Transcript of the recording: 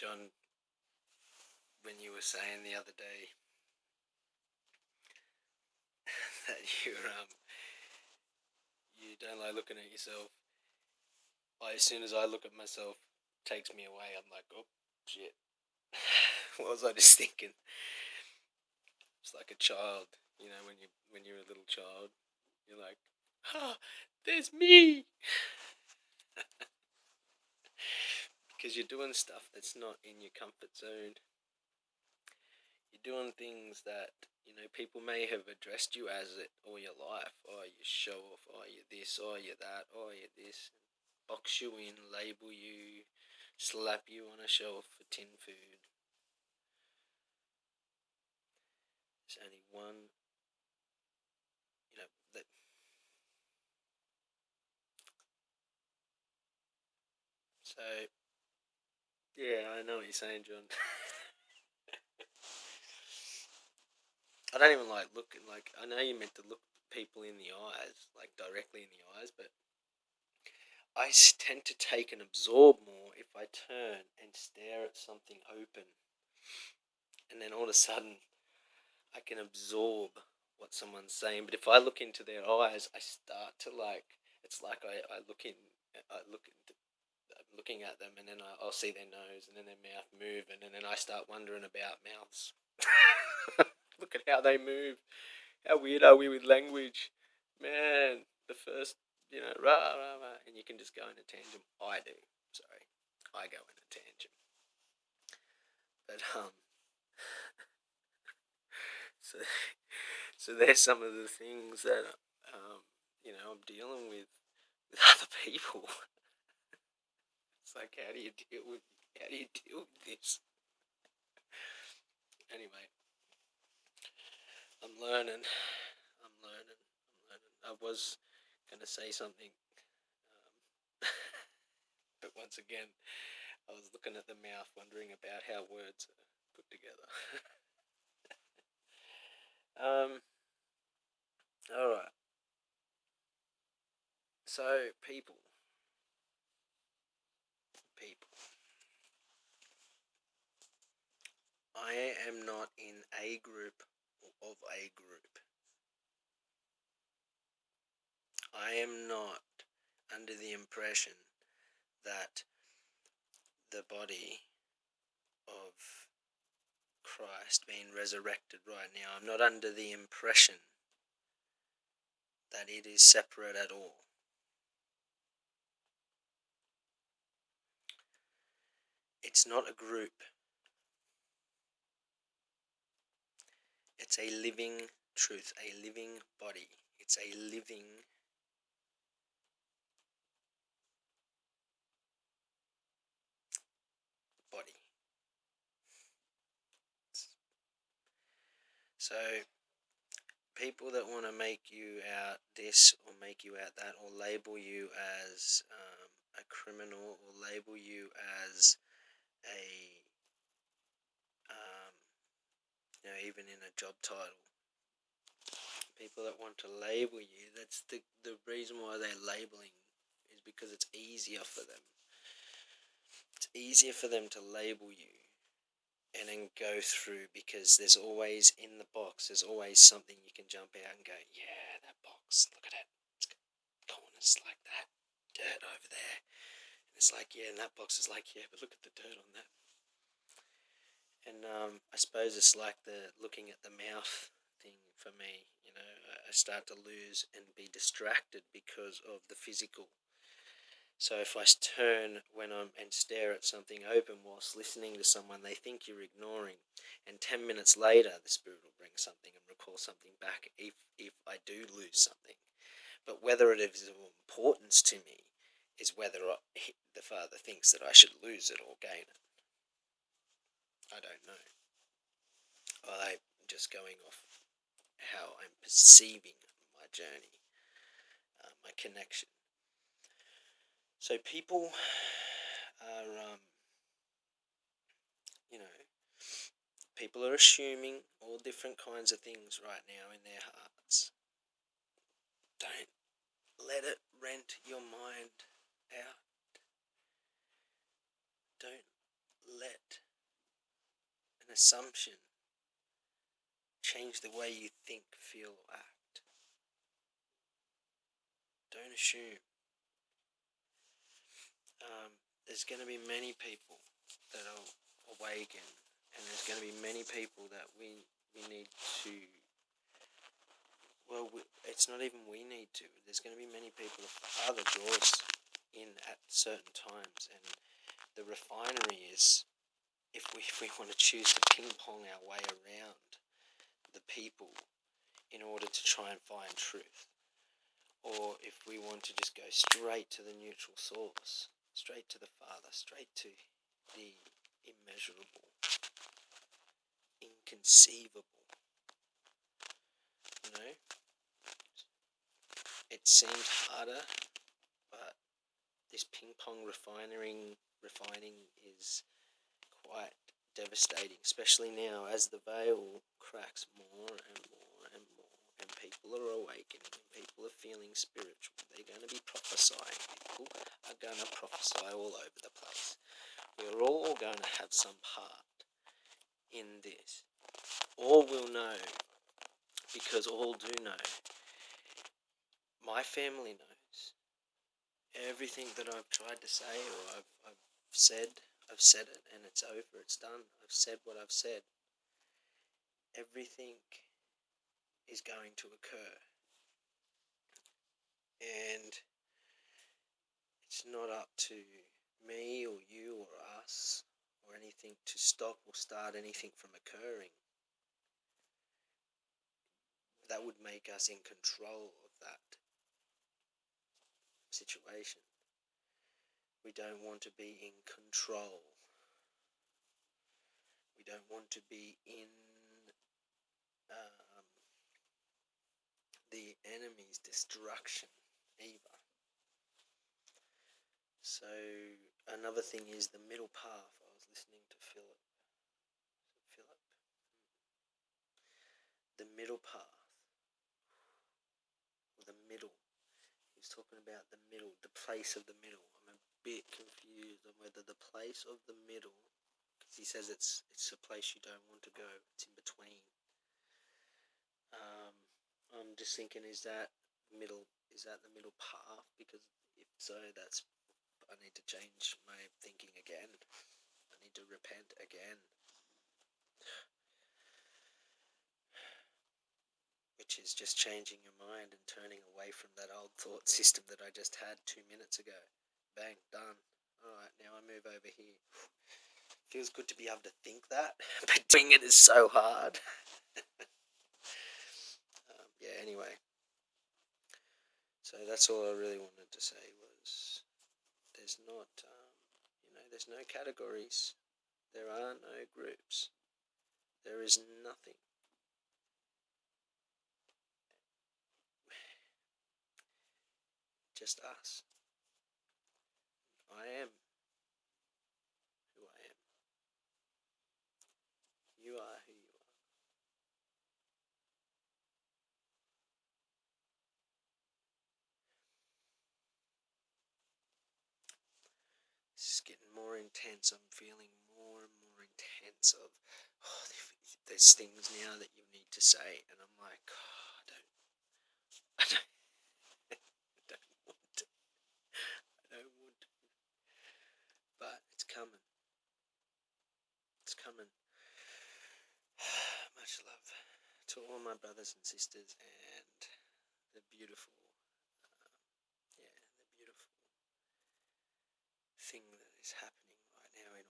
John, when you were saying the other day that you don't like looking at yourself. As soon as I look at myself, it takes me away. I'm like, oh shit. What was I just thinking? It's like a child, when you're a little child, you're like, there's me. Because you're doing stuff that's not in your comfort zone. You're doing things that people may have addressed you as it all your life. Oh, you show off. Oh, you're this. Oh, you're that. Oh, you're this. Box you in, label you, slap you on a shelf for tin food. There's only one, that. So, yeah, I know what you're saying, John. I don't even like looking, I know you're meant to look people in the eyes, like directly in the eyes, but I tend to take and absorb more if I turn and stare at something open. And then all of a sudden, I can absorb what someone's saying. But if I look into their eyes, I start to it's like I'm looking at them, and then I'll see their nose, and then their mouth move, and then I start wondering about mouths. Look at how they move. How weird are we with language? Man, the first, rah, rah, rah, and you can just go in a tangent. I do. Sorry. I go in a tangent. But, so, so there's some of the things that, I'm dealing with other people. It's like, how do you deal with this? Anyway, I'm learning. I was going to say something, but once again, I was looking at the mouth, wondering about how words are put together. All right. So, people. I am not in a group of a group. I am not under the impression that the body of Christ being resurrected right now, I'm not under the impression that it is separate at all. It's not a group. It's a living truth, a living body. It's a living body. So, people that want to make you out this or make you out that or label you as a criminal or label you as a, even in a job title, people that want to label you, that's the reason why they're labeling is because it's easier for them. It's easier for them to label you and then go through, because there's always in the box, there's always something you can jump out and go, yeah, that box, look at it, it's got corners like that, dirt over there, and it's like, yeah, and that box is like, yeah, but look at the dirt on that. And I suppose it's like the looking at the mouth thing for me. I start to lose and be distracted because of the physical. So if I turn and stare at something open whilst listening to someone they think you're ignoring, and 10 minutes later the Spirit will bring something and recall something back if I do lose something. But whether it is of importance to me is whether the Father thinks that I should lose it or gain it. I don't know. I'm just going off how I'm perceiving my journey, my connection. So people are, people are assuming all different kinds of things right now in their hearts. Don't let it rent your mind out. Don't let assumption. Change the way you think, feel, or act. Don't assume. There's going to be many people that are awaken, and there's going to be many people that we need to. Well, it's not even we need to. There's going to be many people that Father draws in at certain times, and the refinery is if we want to choose to ping pong our way around the people in order to try and find truth, or if we want to just go straight to the neutral source, straight to the Father, straight to the immeasurable, inconceivable. You know, it seems harder, but this ping pong refining is quite devastating, especially now as the veil cracks more and more and more, and people are awakening, and people are feeling spiritual. They're going to be prophesying. People are going to prophesy all over the place. We're all going to have some part in this. All will know, because all do know. My family knows. Everything that I've tried to say or I've said it, and it's over, it's done. I've said what I've said. Everything is going to occur. And it's not up to me or you or us or anything to stop or start anything from occurring. That would make us in control of that situation. We don't want to be in control. We don't want to be in the enemy's destruction either. So another thing is the middle path. I was listening to Philip. The middle path, or the middle. He was talking about the middle, the place of the middle. I'm a bit confused on whether the place of the middle, because he says it's a place you don't want to go. It's in between. I'm just thinking, is that the middle path? Because if so, I need to change my thinking again. I need to repent again. Which is just changing your mind and turning away from that old thought system that I just had 2 minutes ago. Bang, done. Alright, now I move over here. Feels good to be able to think that, but doing it is so hard. Anyway. So that's all I really wanted to say was there's not, there's no categories. There are no groups. There is nothing. Just us. I am who I am. You are who you are. It's getting more intense. I'm feeling more and more intense of, there's things now that you need to say, and I'm like, I don't want to. I don't want to. But it's coming. It's coming. Much love to all my brothers and sisters, and the beautiful, the beautiful thing that is happening right now in